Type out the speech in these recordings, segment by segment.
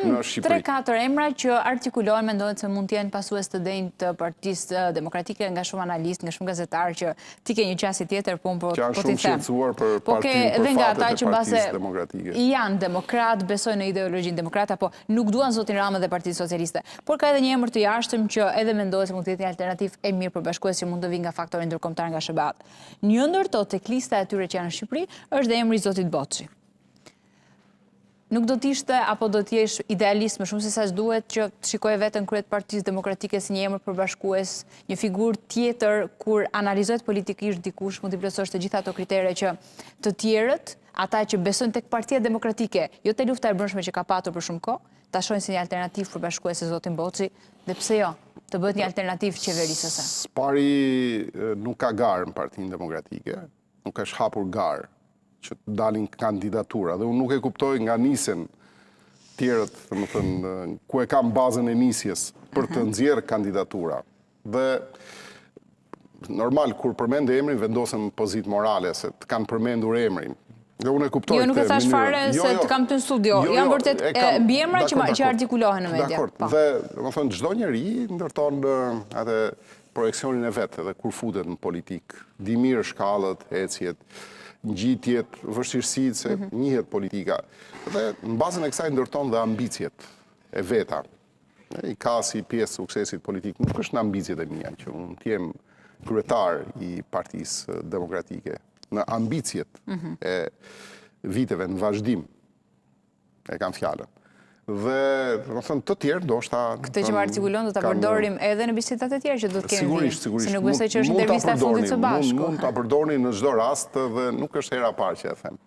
Janë 3-4 emra që artikulohen, mendohet se mund të jenë pasues të denjë të Partisë Demokratike nga shumë analistë, nga shumë gazetarë që ti ke një qasje tjetër, po t'i them. Që janë shumë shqetësuar për partinë, për fatet e Partisë Demokratike. Janë demokrat, besojnë në ideologjinë demokrata, po nuk duan zotin Rama dhe Partisë Socialiste. Por ka edhe një emër të jashtëm që edhe mendohet se mund të jetë një alternativë e mirë përbashkues që mund të vinë nga faktori ndërkombëtar nga SBA. Një ndër to tek lista e tyre që janë në Shqipëri është dhe emri i zotit Boçi. Nuk do t'ishte apo do t'jesh idealist më shumë se sa duhet që të shikoje vetën kryet Partisë Demokratike si një emër përbashkues, një figurë tjetër kur analizohet politikisht dikush mund t'i plotësosh të gjitha ato kritere që të tjerët, ata që besojnë tek Partia Demokratike, jo te lufta e brendshme që ka patur për shumë kohë, ta shohin si një alternativë përbashkuese zotin Boçi, dhe pse jo, të bëhet një alternativë qeverisë së. Spari nuk ka garë në Partinë Demokratike, nuk është hapur garë që të dalin kandidatura. Dhe unë nuk e kuptoj nga nisën tjerët, më thënë, ku e kam bazën e nisjes për të nxjerrë kandidatura. Dhe normal, kur përmende emrin, vendosen pozitë morale, se të kanë përmendur emrin. Dhe unë e kuptoj jo, nuk e thash fare se të kam të në studio. Janë vërtet mbiemra që artikulohen në media. Dhe, më thënë, çdo njeri ndërton atë projekcionin e vetë, dhe kur futet në politik, di mirë shkallët, ecjet, ngjitjet, vështirësitë, se njihet politika. Dhe në bazën e kësaj ndërton dhe ambicjet e veta. I ka si pjesë suksesit politik, nuk është në ambicjet e mia, që unë t'jem kryetar i Partisë Demokratike. Në ambicjet e viteve në vazhdim, e kam fjalën. Dhe, më thënë, të tjerë, ndoshta... Këtë që më artikulon, do të përdorim edhe në bisedat e tjerë që do të kemi vijë. Sigurisht. Se nuk besoj që është intervista e fundit së bashku. Mund të përdorni në çdo rast dhe nuk është hera parë që e them.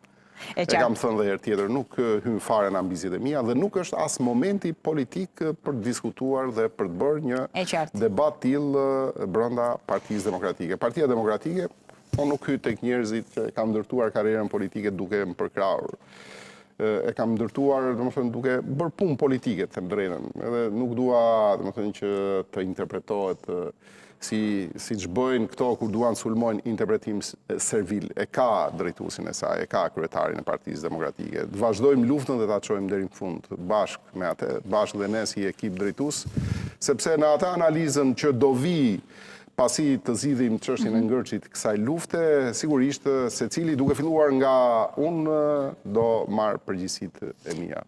E kam thënë dhe herë tjetër, nuk hyn fare në ambicjet e mia dhe nuk është as momenti politik për të diskutuar dhe për të bërë një debat tillë brenda Partisë Demokratike. Partia Demokratike, unë nuk hyj tek njerëzit që kam ndërtuar karrierën politike duke më përkrahur. E kam ndërtuar, domethënë, duke bërë punë politike, të them drejtën. Edhe nuk dua, domethënë, që të interpretohet siç bëjnë këto kur duan sulmojnë interpretim servil. E ka drejtuesin e saj, e ka kryetarin e Partisë Demokratike. Të vazhdojmë luftën dhe ta çojmë deri në fund, bashkë me atë, bashkë dhe ne si ekip drejtues, sepse në atë analizën që do vi pasi të zgjidhim çështjen e ngërçit kësaj lufte, sigurisht secili duke filluar nga unë do marr përgjegjësitë e mia.